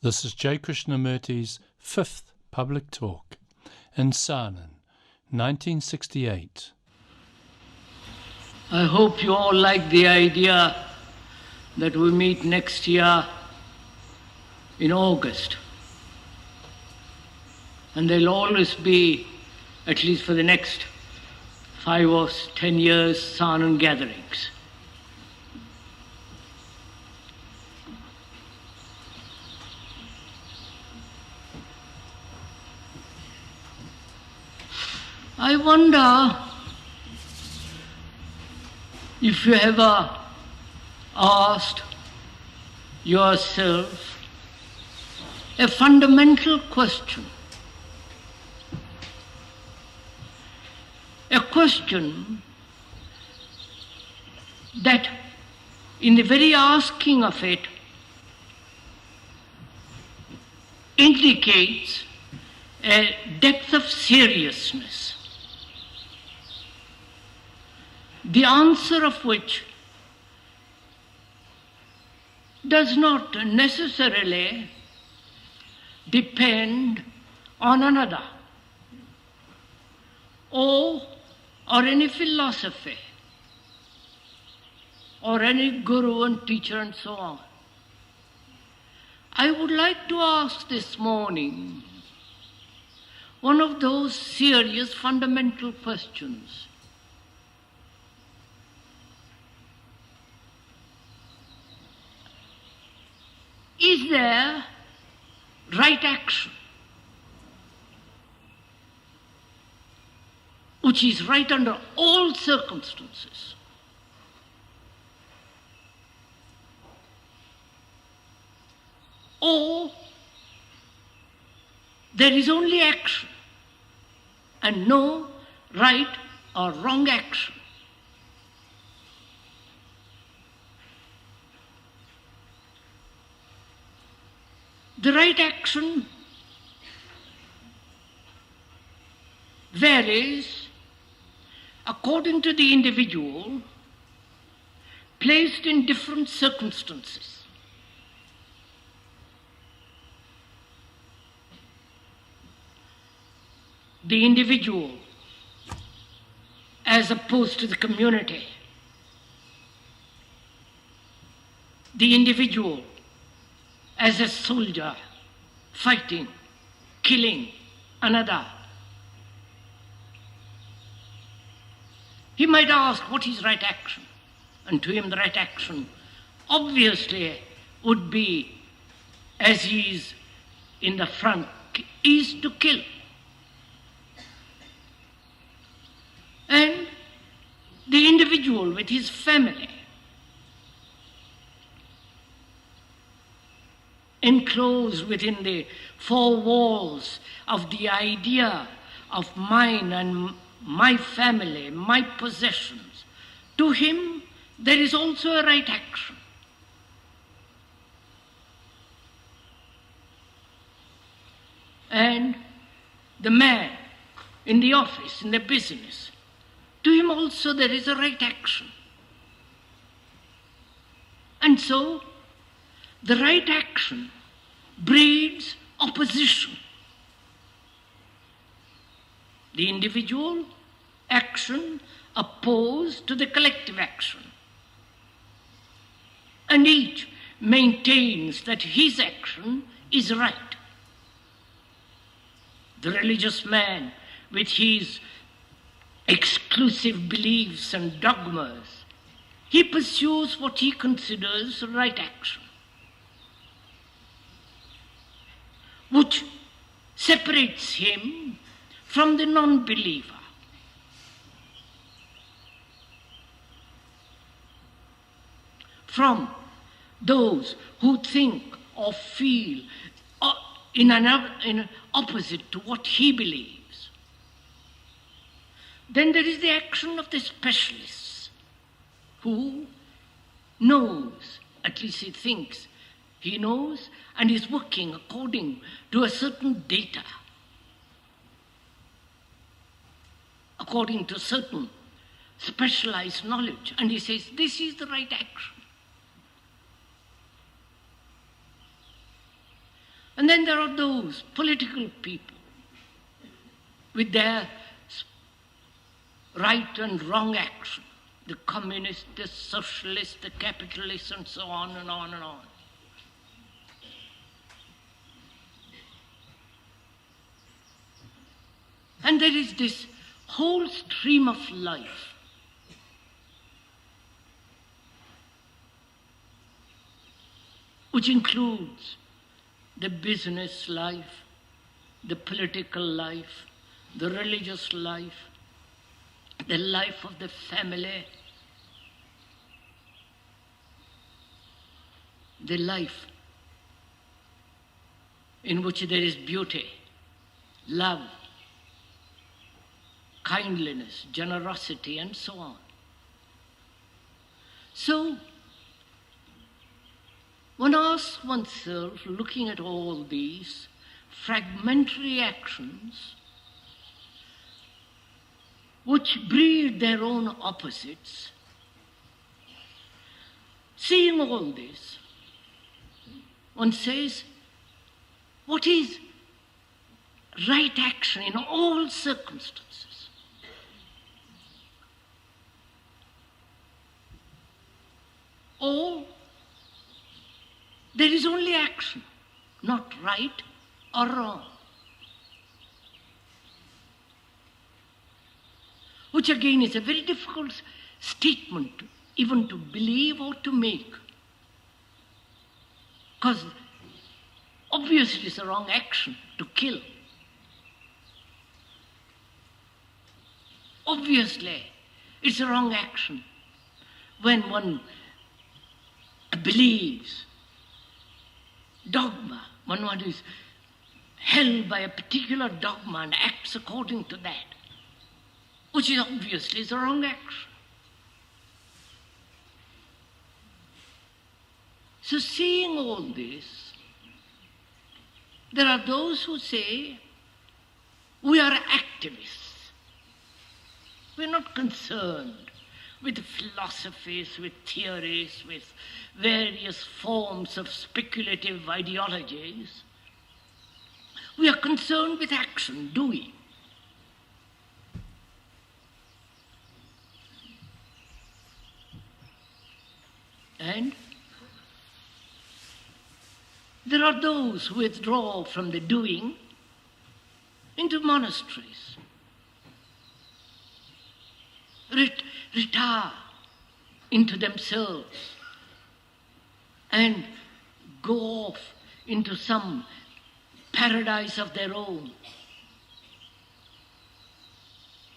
This is J. Krishnamurti's fifth public talk in Saanen, 1968. I hope you all like the idea that we meet next year in August. And there'll always be, at least for the next 5 or 10 years, Saanen gatherings. I wonder if you ever asked yourself a fundamental question. A question that, in the very asking of it, indicates a depth of seriousness, the answer of which does not necessarily depend on another or any philosophy or any guru and teacher and so on. I would like to ask this morning one of those serious fundamental questions. Is there right action which is right under all circumstances? Or there is only action and no right or wrong action? The right action varies according to the individual placed in different circumstances. The individual as opposed to the community. The individual as a soldier fighting, killing another. He might ask, what is right action? And to him the right action obviously would be, as he is in the front, is to kill. And the individual with his family, enclosed within the four walls of the idea of mine and my family, my possessions, to him there is also a right action. And the man in the office, in the business, to him also there is a right action. And so the right action breeds opposition. The individual action opposed to the collective action. And each maintains that his action is right. The religious man with his exclusive beliefs and dogmas, he pursues what he considers right action, which separates him from the non-believer. From those who think or feel in an opposite to what he believes. Then there is the action of the specialists who knows, at least he thinks, he knows and is working according to a certain data, according to certain specialized knowledge. And he says, this is the right action. And then there are those political people with their right and wrong action, the communist, the socialist, the capitalist, and so on and on and on. And there is this whole stream of life which includes the business life, the political life, the religious life, the life of the family, the life in which there is beauty, love, kindliness, generosity, and so on. So, one asks oneself, looking at all these fragmentary actions, which breed their own opposites, seeing all this, one says, what is right action in all circumstances? Or there is only action, not right or wrong. Which again is a very difficult statement even to believe or to make. Because obviously it's a wrong action to kill. Obviously it's a wrong action when one believes dogma, when one is held by a particular dogma and acts according to that, which is obviously the wrong action. So seeing all this, there are those who say, we are activists. We're not concerned with philosophies, with theories, with various forms of speculative ideologies. We are concerned with action, doing. And there are those who withdraw from the doing into monasteries, retire into themselves and go off into some paradise of their own,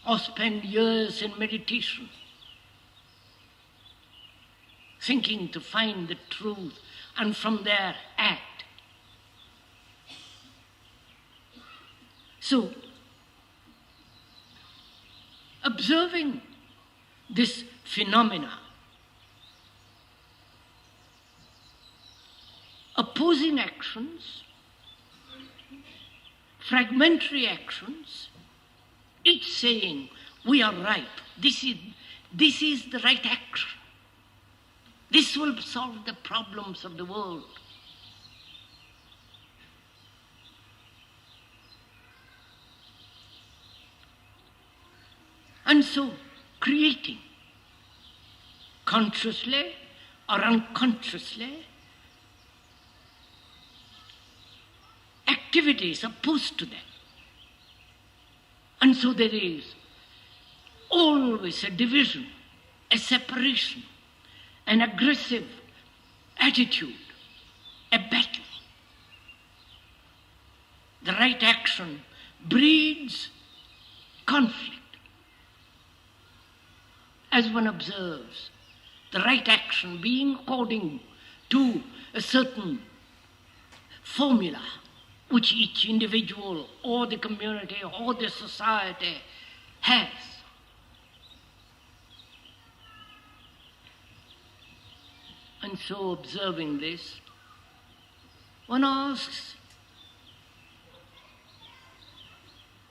or spend years in meditation, thinking to find the truth, and from there act. So, observing this phenomena, opposing actions, fragmentary actions, each saying, we are right, this is the right action. This will solve the problems of the world. And so, creating, consciously or unconsciously, activities opposed to them. And so there is always a division, a separation, an aggressive attitude, a battle. The right action breeds conflict. As one observes, the right action being according to a certain formula which each individual or the community or the society has. And so observing this, one asks,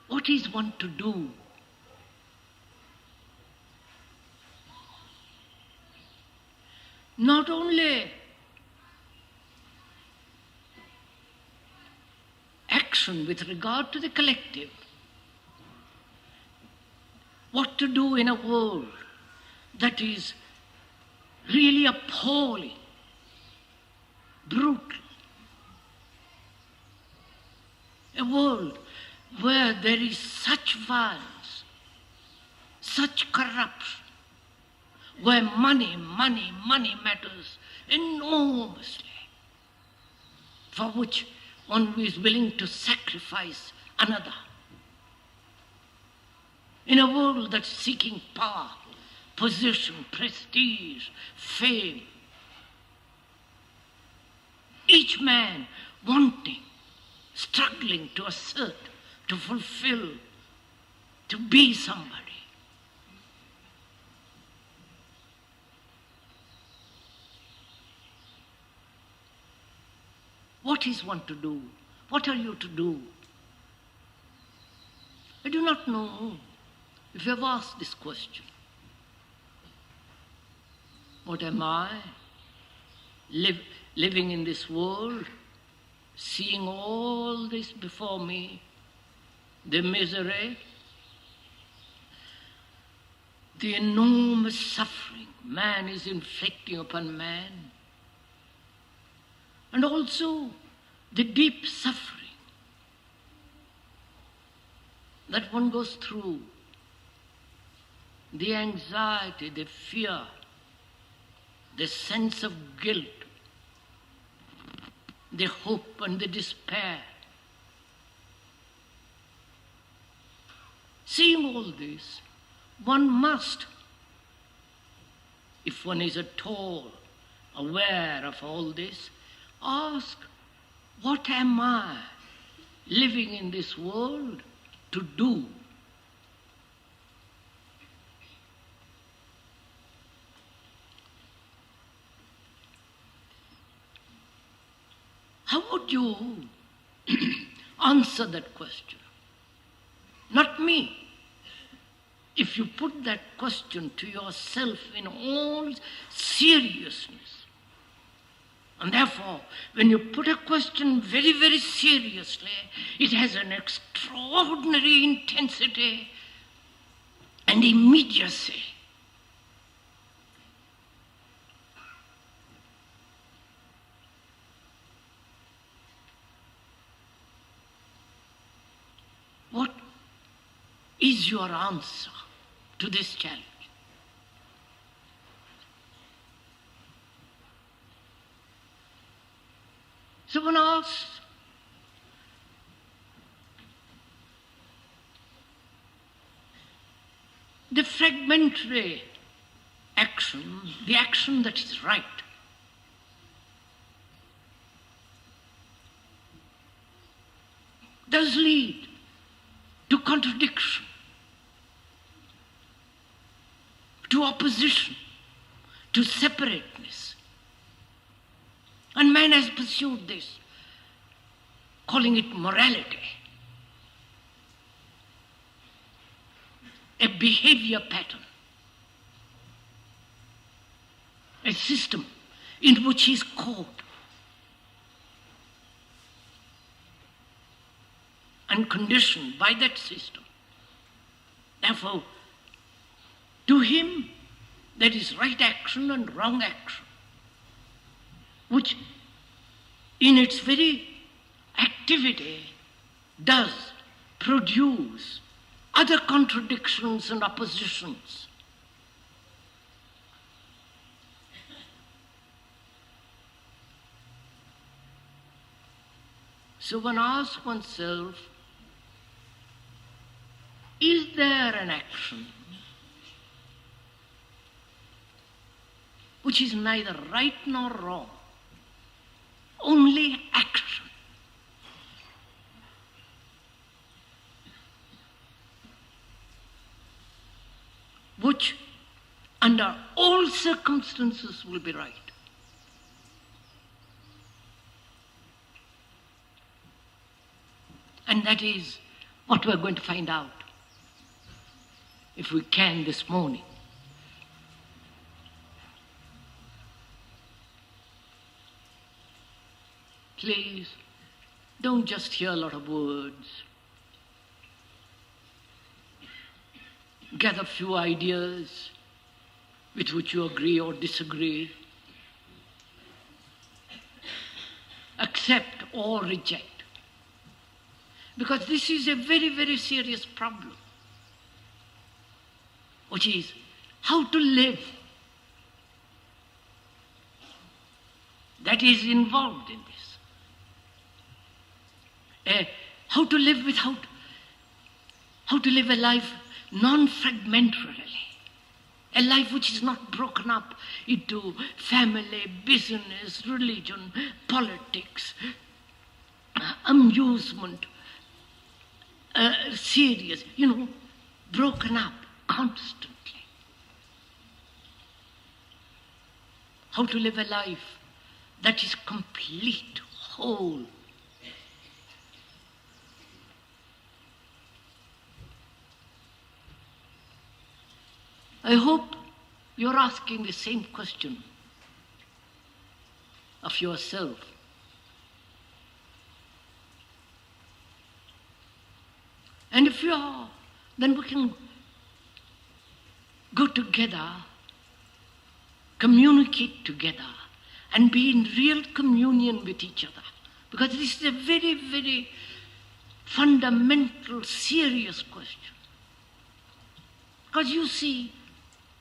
what is one to do? Not only action with regard to the collective. What to do in a world that is really appalling, brutal. A world where there is such violence, such corruption, where money matters enormously, for which one is willing to sacrifice another. In a world that's seeking power, position, prestige, fame, each man wanting, struggling to assert, to fulfill, to be somebody. What is one to do? What are you to do? I do not know if you have asked this question. What am I? Living in this world, seeing all this before me, the misery, the enormous suffering man is inflicting upon man, and also the deep suffering that one goes through, the anxiety, the fear, the sense of guilt, the hope and the despair. Seeing all this, one must, if one is at all aware of all this, ask, what am I living in this world to do? How would you answer that question? Not me. If you put that question to yourself in all seriousness, and therefore, when you put a question very, very seriously, it has an extraordinary intensity and immediacy. What is your answer to this challenge? So one asks, the fragmentary action, the action that is right, does lead to contradiction, to opposition, to separateness. And man has pursued this, calling it morality, a behavior pattern, a system in which he is caught and conditioned by that system. Therefore, to him, there is right action and wrong action, which in its very activity does produce other contradictions and oppositions. So one asks oneself, is there an action which is neither right nor wrong, only action? Which under all circumstances will be right. And that is what we're going to find out, if we can, this morning. Please Don't just hear a lot of words. Gather few ideas with which you agree or disagree. Accept or reject. Because this is a very, very serious problem, which is how to live. That is involved in this. How to live how to live a life non-fragmentarily, a life which is not broken up into family, business, religion, politics, amusement, serious, broken up constantly. How to live a life that is complete, whole. I hope you're asking the same question of yourself. And if you are, then we can go together, communicate together, and be in real communion with each other. Because this is a very, very fundamental, serious question. Because you see,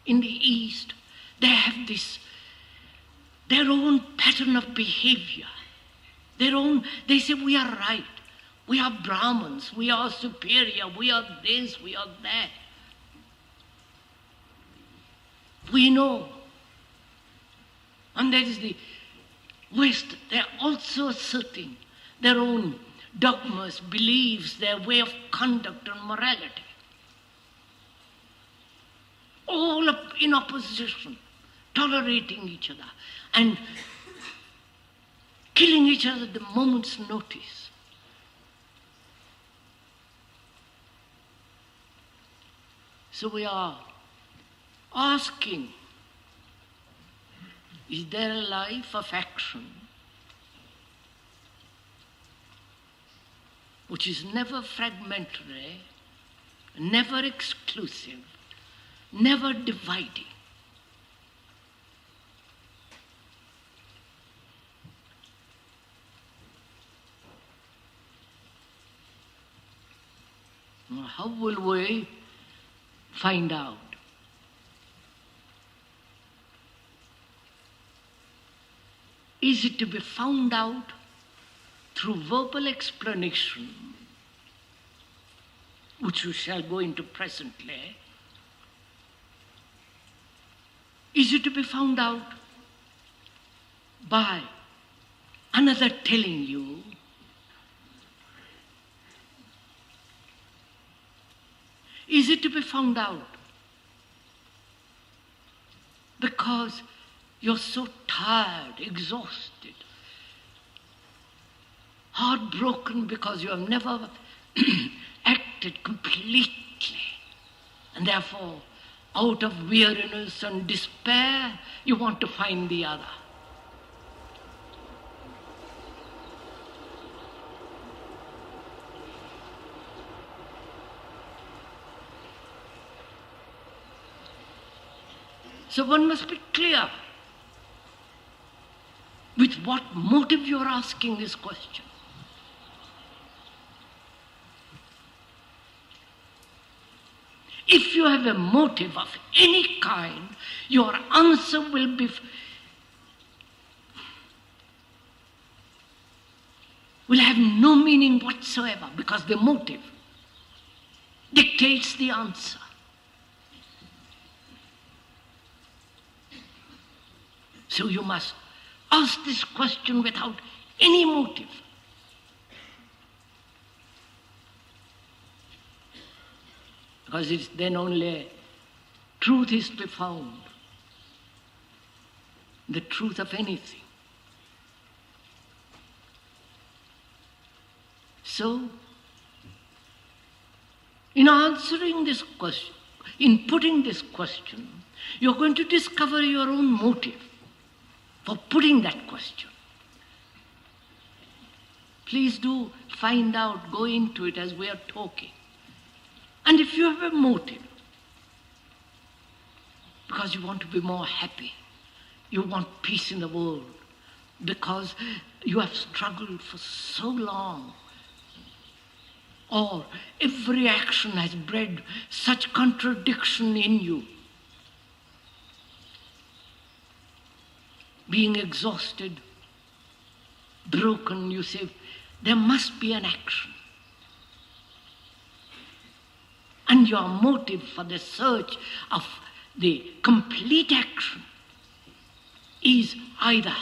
in the East, they have their own pattern of behavior. They say we are right, we are Brahmins, we are superior, we are this, we are that. We know. And there is the West, they are also asserting their own dogmas, beliefs, their way of conduct and morality. All up in opposition, tolerating each other and killing each other at the moment's notice. So we are asking, is there a life of action which is never fragmentary, never exclusive, never dividing? Now, how will we find out? Is it to be found out through verbal explanation, which we shall go into presently? Is it to be found out by another telling you? Is it to be found out because you're so tired, exhausted, heartbroken because you have never acted completely, and therefore out of weariness and despair, you want to find the other? So one must be clear with what motive you are asking this question. If you have a motive of any kind, your answer will have no meaning whatsoever, because the motive dictates the answer. So you must ask this question without any motive. Because it's then only truth is to be found, the truth of anything. So, in answering this question, in putting this question, you're going to discover your own motive for putting that question. Please do find out, go into it as we are talking. And if you have a motive, because you want to be more happy, you want peace in the world, because you have struggled for so long, or every action has bred such contradiction in you, being exhausted, broken, you say, there must be an action. And your motive for the search of the complete action is either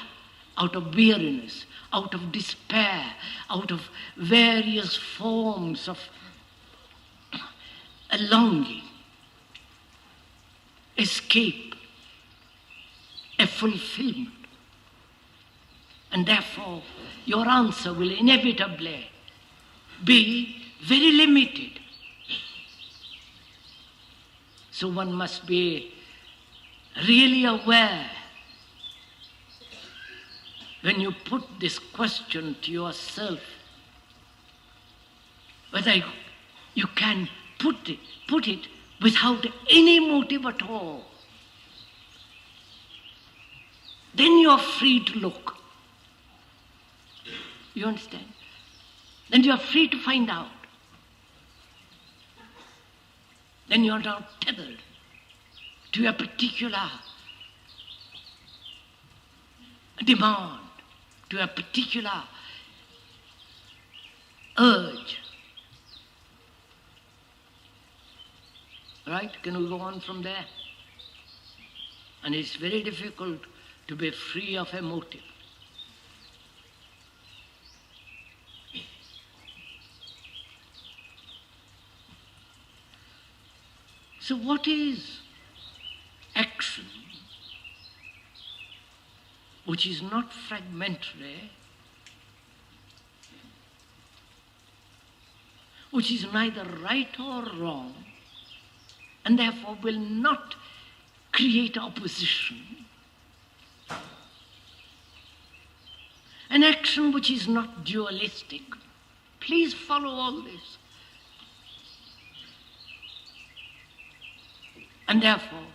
out of weariness, out of despair, out of various forms of a longing, escape, a fulfillment. And therefore, your answer will inevitably be very limited. So one must be really aware when you put this question to yourself, whether you can put it without any motive at all. Then you are free to look. You understand? Then you are free to find out. Then you are not tethered to a particular demand, to a particular urge. Right? Can we go on from there? And it's very difficult to be free of a motive. So what is action which is not fragmentary, which is neither right or wrong, and therefore will not create opposition? An action which is not dualistic. Please follow all this. And therefore,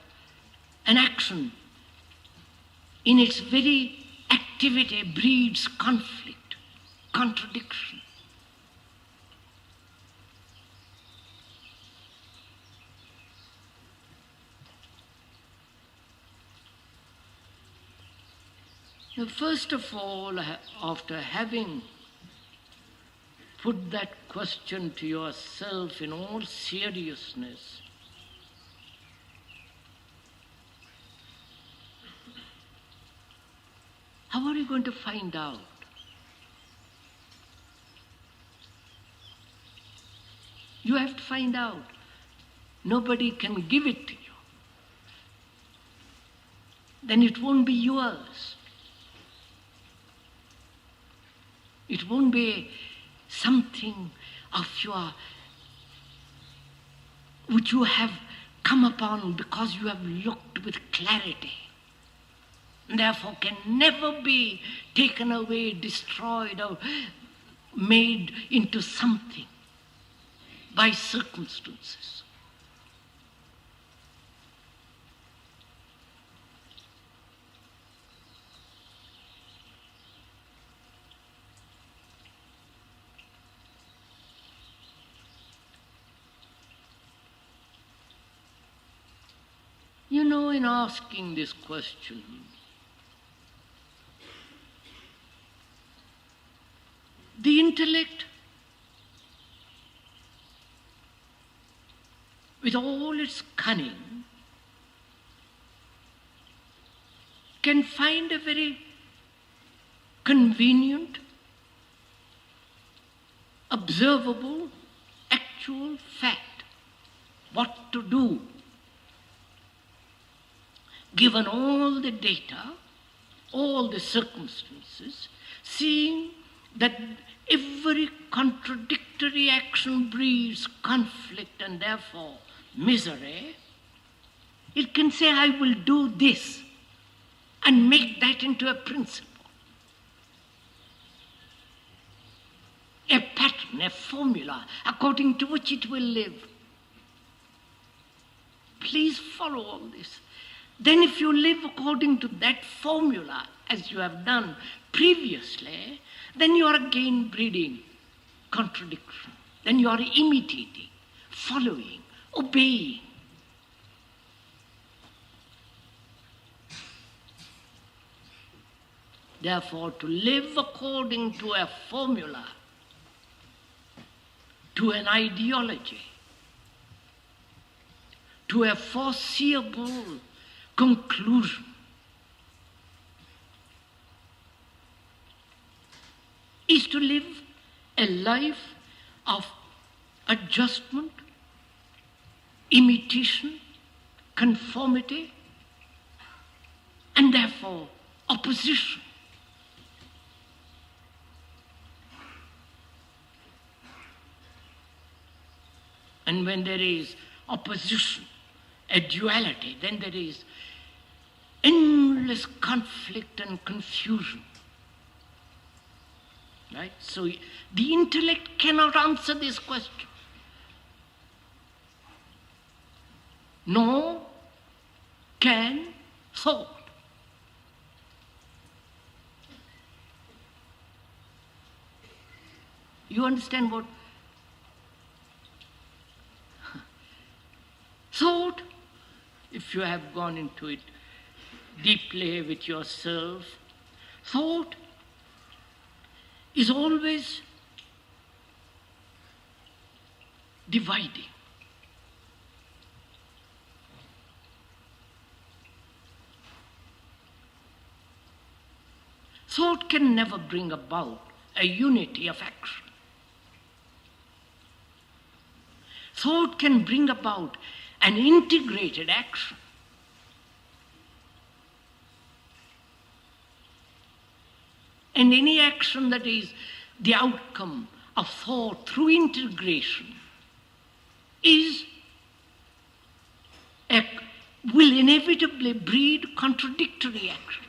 an action in its very activity breeds conflict, contradiction. Now, first of all, after having put that question to yourself in all seriousness, how are you going to find out? You have to find out. Nobody can give it to you. Then it won't be yours. It won't be something of your, which you have come upon because you have looked with clarity. Therefore can never be taken away, destroyed, or made into something by circumstances. You know, in asking this question, the intellect, with all its cunning, can find a very convenient, observable, actual fact, what to do, given all the data, all the circumstances, seeing that every contradictory action breeds conflict and therefore misery. It can say, I will do this, and make that into a principle. pattern, a formula according to which it will live. Please follow all this. Then if you live according to that formula, as you have done previously, then you are again breeding contradiction. Then you are imitating, following, obeying. Therefore, to live according to a formula, to an ideology, to a foreseeable conclusion, is to live a life of adjustment, imitation, conformity, and therefore opposition. And when there is opposition, a duality, then there is endless conflict and confusion. Right? So the intellect cannot answer this question. Nor can thought. You understand what? Thought, if you have gone into it deeply with yourself, thought is always dividing. Thought can never bring about a unity of action. Thought can bring about an integrated action. And any action that is the outcome of thought through integration will inevitably breed contradictory action.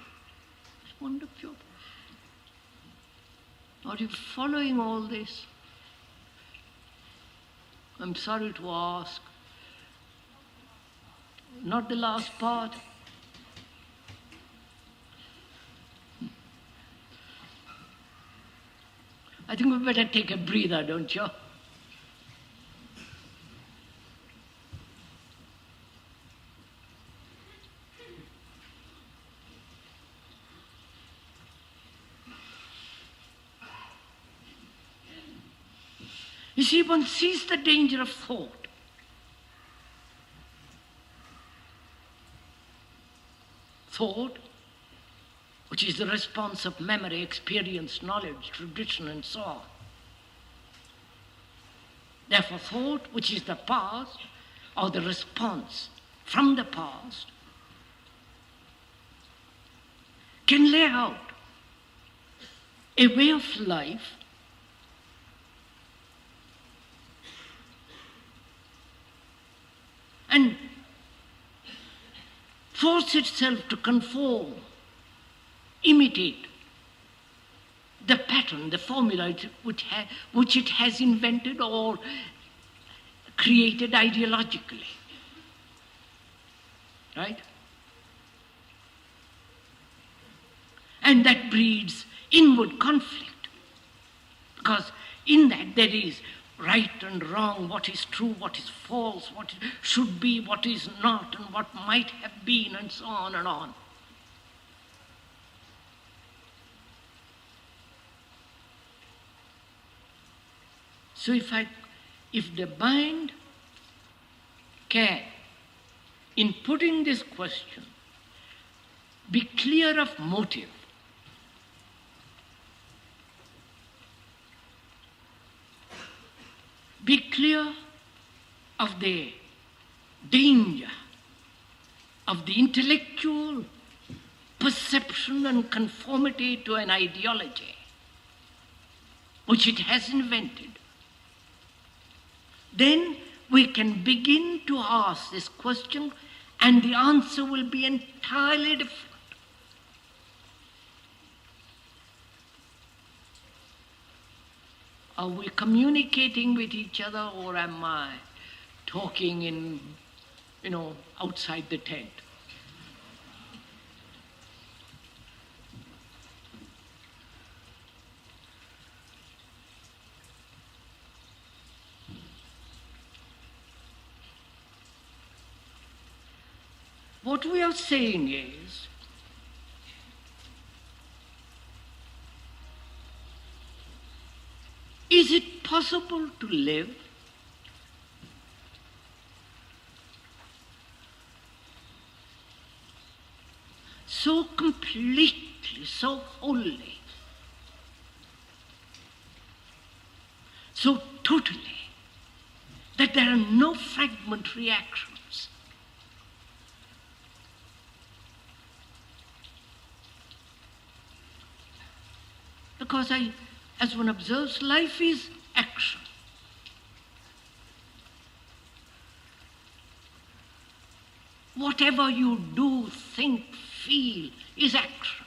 It's wonderful. Are you following all this? I'm sorry to ask. Not the last part. I think we better take a breather, don't you? You see, one sees the danger of thought. Thought, which is the response of memory, experience, knowledge, tradition, and so on. Therefore, thought, which is the past, or the response from the past, can lay out a way of life and force itself to conform, imitate the pattern, the formula which it has invented or created ideologically. Right? And that breeds inward conflict, because in that there is right and wrong, what is true, what is false, what should be, what is not, and what might have been, and so on and on. So if the mind can, in putting this question, be clear of motive, be clear of the danger of the intellectual perception and conformity to an ideology which it has invented, then we can begin to ask this question, and the answer will be entirely different. Are we communicating with each other, or am I talking in, outside the tent? What we are saying is it possible to live so completely, so wholly, so totally, that there are no fragmentary actions? Because as one observes, life is action. Whatever you do, think, feel is action.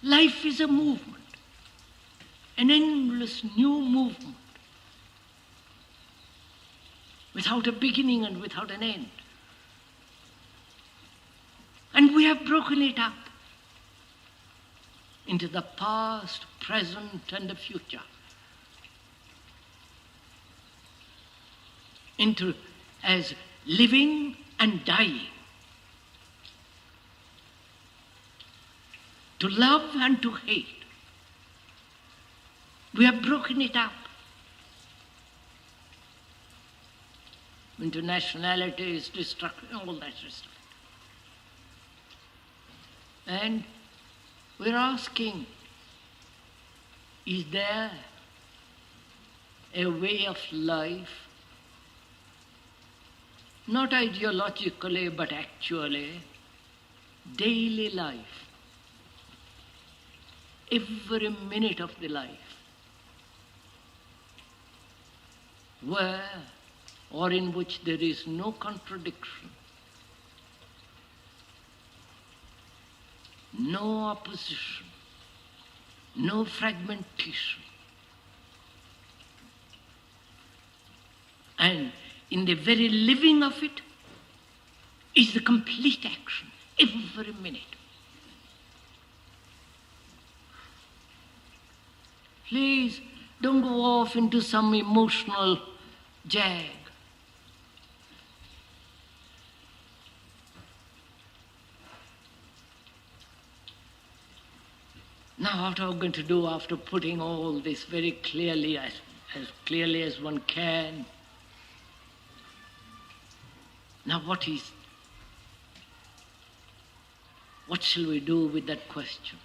Life is a movement, an endless new movement, without a beginning and without an end. And we have broken it up into the past, present, and the future, into as living and dying, to love and to hate. We have broken it up into nationalities, destruction, all that stuff. And we're asking, is there a way of life, not ideologically but actually, daily life, every minute of the life, where or in which there is no contradiction, no opposition, no fragmentation. And in the very living of it is the complete action, every minute. Please don't go off into some emotional jag. Now what are we going to do after putting all this very clearly, as clearly as one can? Now what shall we do with that question?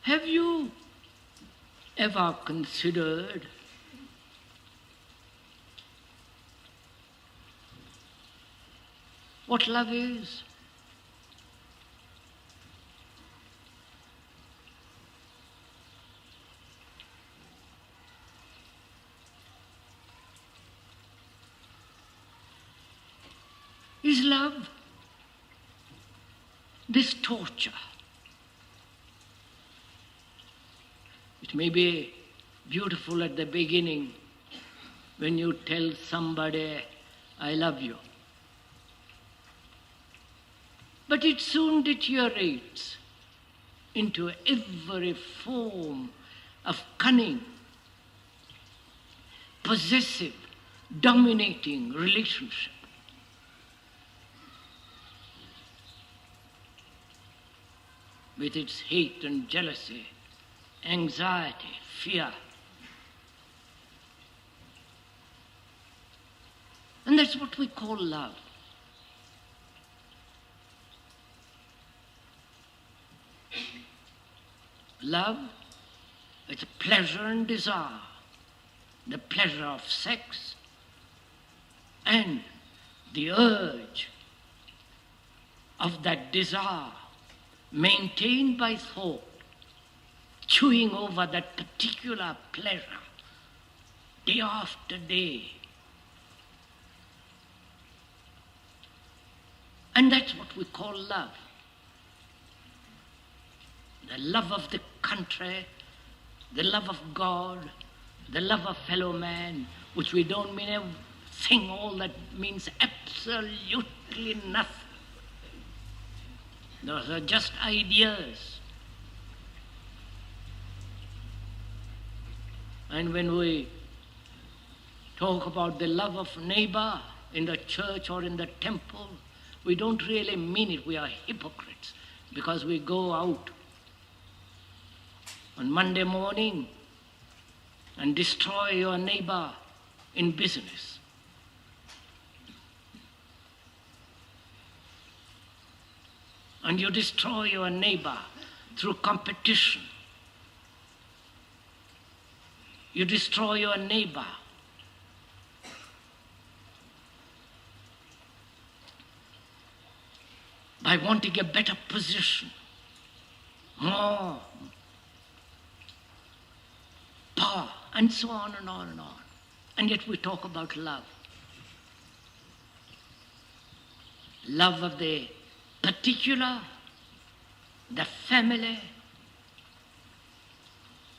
Have you ever considered what love is? Is love this torture? It may be beautiful at the beginning when you tell somebody, I love you. But it soon deteriorates into every form of cunning, possessive, dominating relationship. With its hate and jealousy, anxiety, fear. And that's what we call love. Love is pleasure and desire, the pleasure of sex and the urge of that desire maintained by thought, chewing over that particular pleasure day after day. And that's what we call love. The love of the country, the love of God, the love of fellow man, which we don't mean a thing, all that means absolutely nothing. Those are just ideas. And when we talk about the love of neighbor in the church or in the temple, we don't really mean it. We are hypocrites because we go out on Monday morning and destroy your neighbor in business. And you destroy your neighbor through competition. You destroy your neighbor by wanting a better position, more power, and so on and on and on. And yet we talk about love. Love of the particular, the family,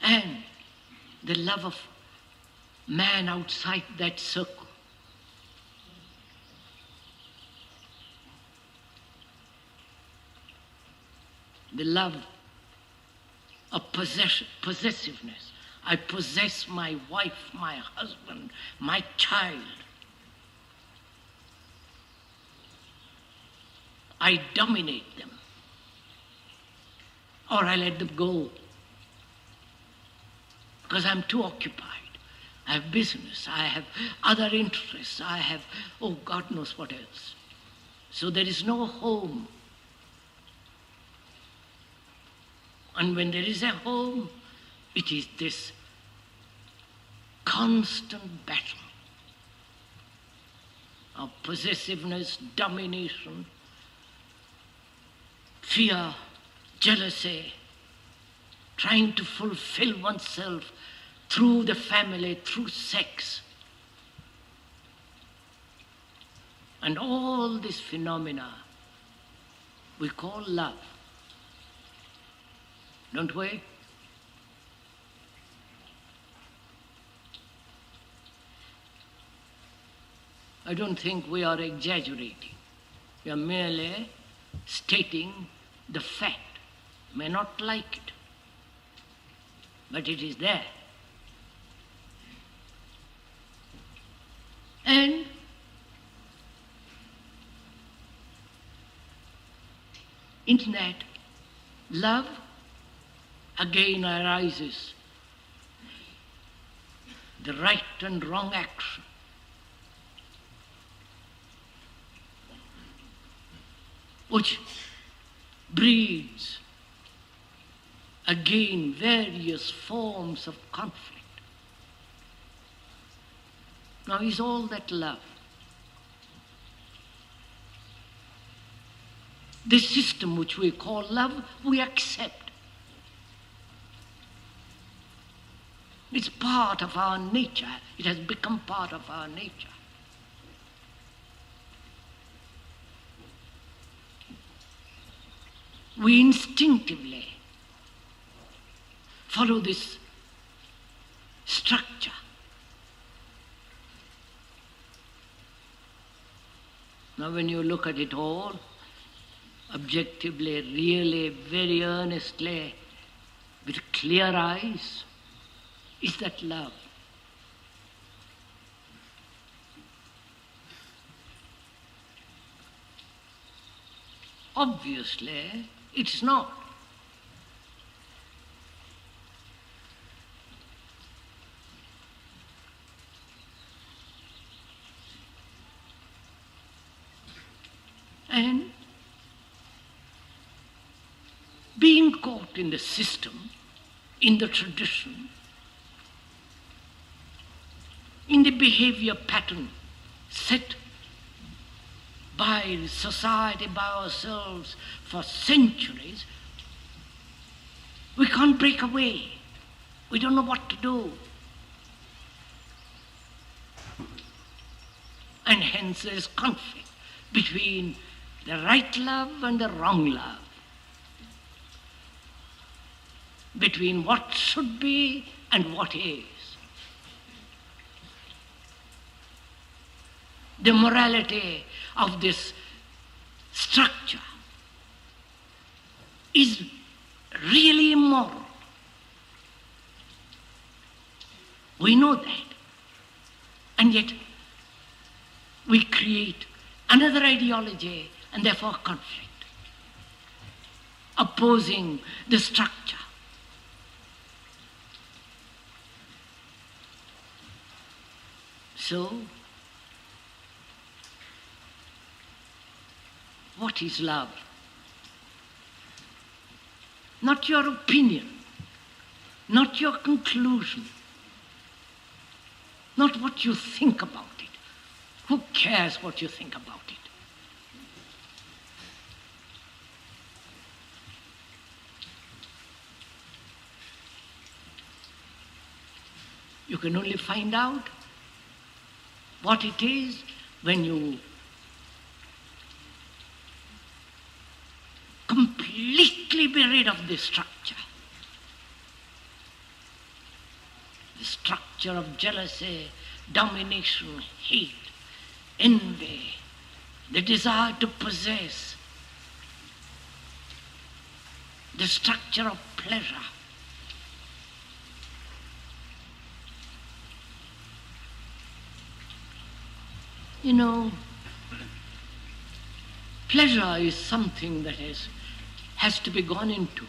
and the love of man outside that circle. The love of possessiveness. I possess my wife, my husband, my child. I dominate them. Or I let them go because I'm too occupied. I have business, I have other interests, I have, oh, God knows what else. So there is no home. And when there is a home, it is this constant battle of possessiveness, domination, fear, jealousy, trying to fulfill oneself through the family, through sex. And all these phenomena we call love. Don't we? I don't think we are exaggerating. We are merely stating the fact. May not like it, but it is there. And in that, love again arises the right and wrong action. Which breeds again various forms of conflict. Now, is all that love? This system which we call love, we accept. It's part of our nature. It has become part of our nature. We instinctively follow this structure. Now, when you look at it all, objectively, really, very earnestly, with clear eyes, is that love? Obviously, it's not. And being caught in the system, in the tradition, in the behavior pattern set by society, by ourselves for centuries, we can't break away. We don't know what to do. And hence there is conflict between the right love and the wrong love, between what should be and what is. The morality of this structure is really immoral. We know that. And yet we create another ideology and therefore conflict, opposing the structure. So, what is love? Not your opinion, not your conclusion, not what you think about it. Who cares what you think about it? You can only find out what it is when you completely be rid of the structure. The structure of jealousy, domination, hate, envy, the desire to possess, the structure of pleasure. You know, pleasure is something that has to be gone into.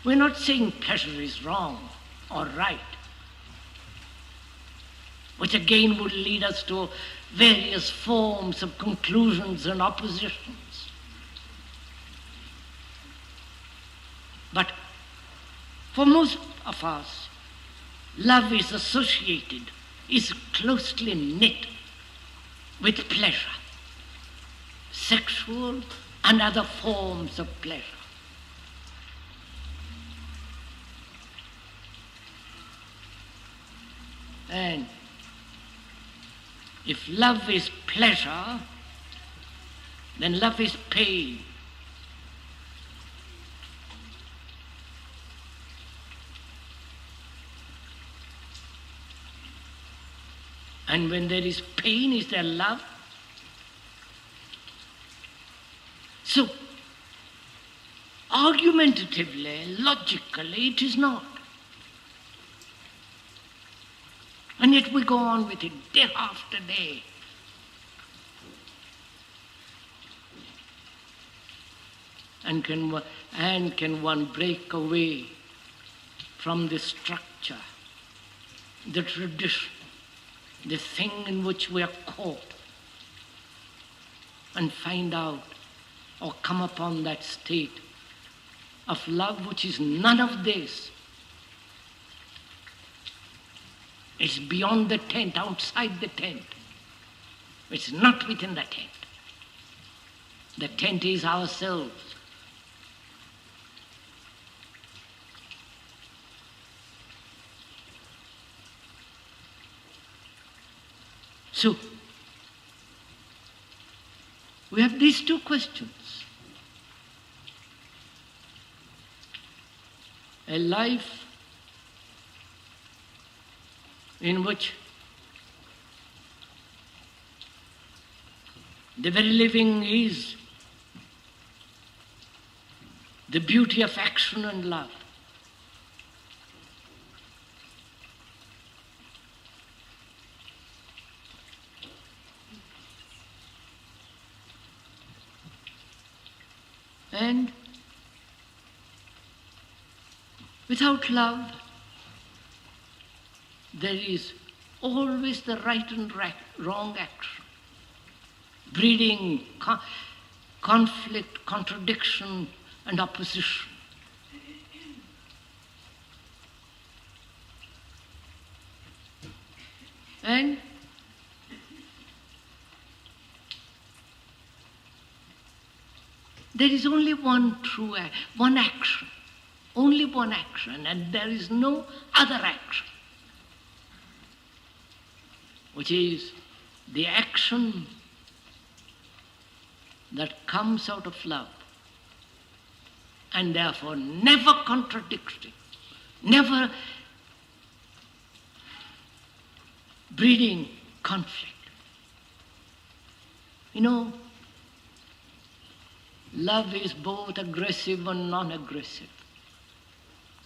We're not saying pleasure is wrong or right, which again would lead us to various forms of conclusions and oppositions. But for most of us, love is associated, is closely knit with pleasure, sexual and other forms of pleasure. And if love is pleasure, then love is pain. And when there is pain, is there love? So, argumentatively, logically, it is not. And yet we go on with it day after day. And can one break away from the structure, the tradition, the thing in which we are caught, and find out or come upon that state of love which is none of this? It's beyond the tent, outside the tent. It's not within the tent. The tent is ourselves. So, we have these two questions. A life in which the very living is the beauty of action and love. And without love, there is always the right and wrong action, breeding conflict, contradiction, and opposition. And There is only one true one action, only one action, and there is no other action, which is the action that comes out of love, and therefore never contradicting, never breeding conflict. You know, love is both aggressive and non-aggressive.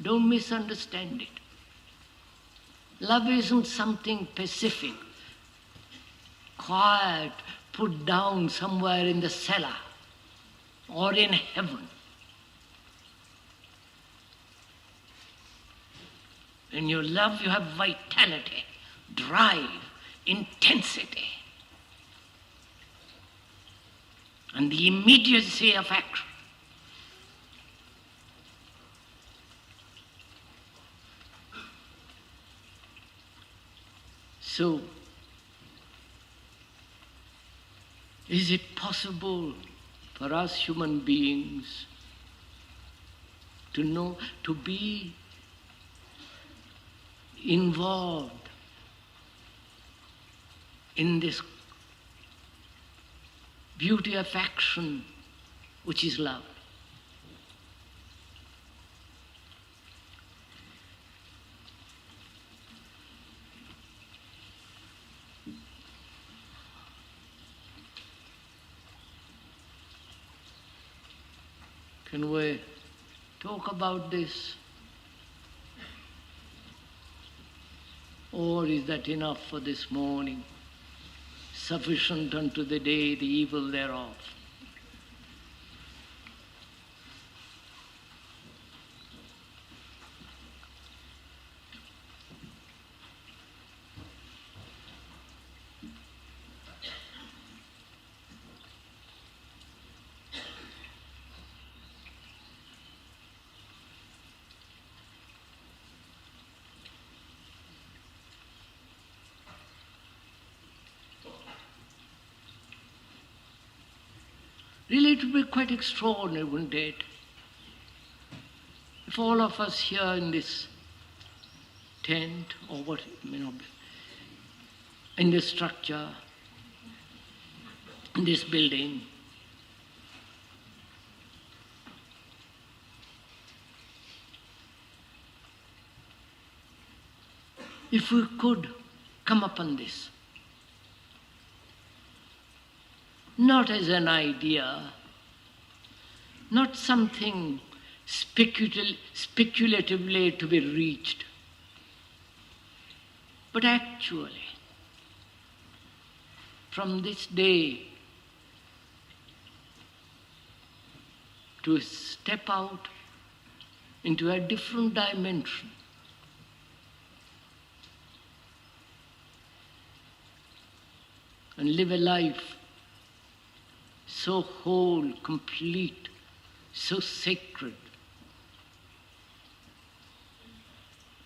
Don't misunderstand it. Love isn't something pacific, quiet, put down somewhere in the cellar or in heaven. When you love, you have vitality, drive, intensity, and the immediacy of action. So, is it possible for us human beings to know, to be involved in this beauty of action which is love? Can we talk about this? Or is that enough for this morning? Sufficient unto the day, the evil thereof. Really, it would be quite extraordinary, wouldn't it? If all of us here in this tent, or what it may not be, in this structure, in this building, if we could come upon this, not as an idea, not something speculatively to be reached, but actually, from this day, to step out into a different dimension, and live a life so whole, complete, so sacred.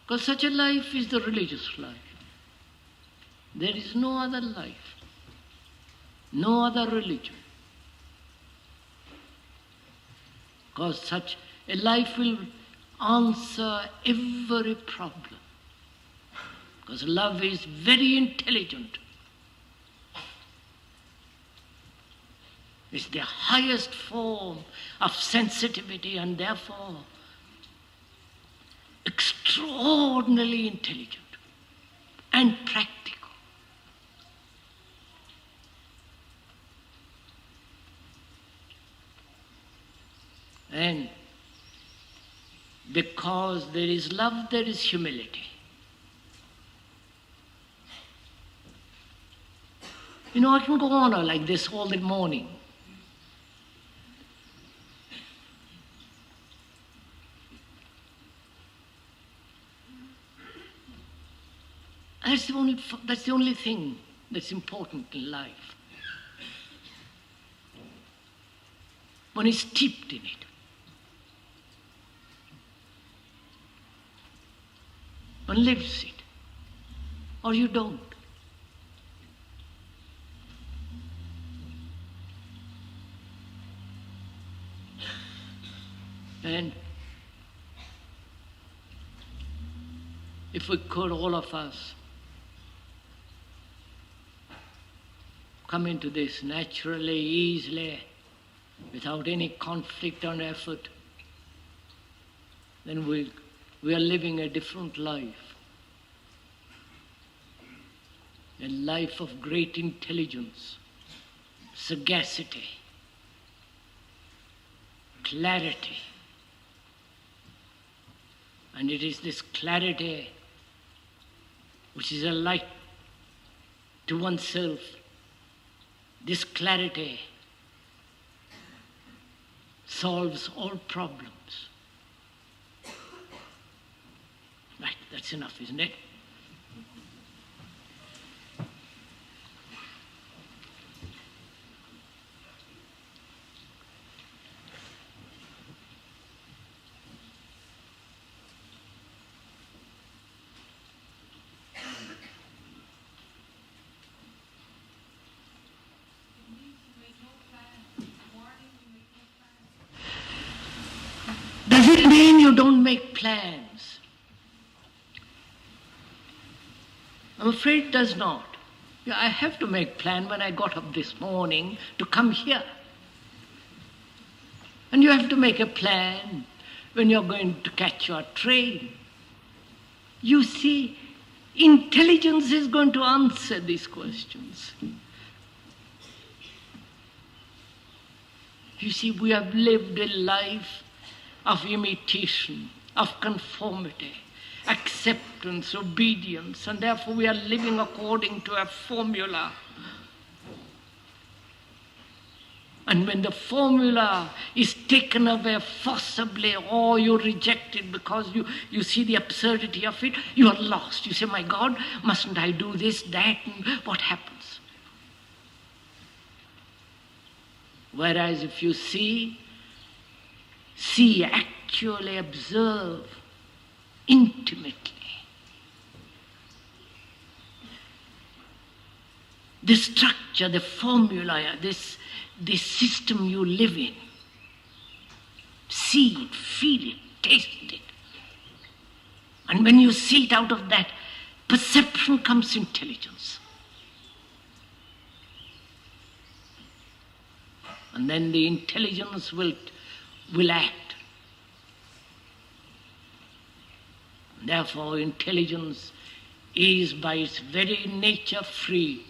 Because such a life is the religious life. There is no other life, no other religion. Because such a life will answer every problem. Because love is very intelligent. It's the highest form of sensitivity and therefore extraordinarily intelligent and practical. And because there is love, there is humility. You know, I can go on like this all the morning. That's the only thing that's important in life. One is steeped in it. One lives it, or you don't. And if we could, all of us, come into this naturally, easily, without any conflict or effort, then we are living a different life. A life of great intelligence, sagacity, clarity. And it is this clarity which is a light to oneself. This clarity solves all problems. Right, that's enough, isn't it? Does it mean you don't make plans? I'm afraid it does not. Yeah, I have to make plan when I got up this morning to come here. And you have to make a plan when you're going to catch your train. You see, intelligence is going to answer these questions. You see, we have lived a life of imitation, of conformity, acceptance, obedience, and therefore we are living according to a formula. And when the formula is taken away forcibly, or you reject it because you see the absurdity of it, you are lost. You say, my God, mustn't I do this, that, and what happens? Whereas if you see, actually observe intimately the structure, the formula, this system you live in. See it, feel it, taste it. And when you see it, out of that perception comes intelligence. And then the intelligence will act. Therefore, intelligence is by its very nature free.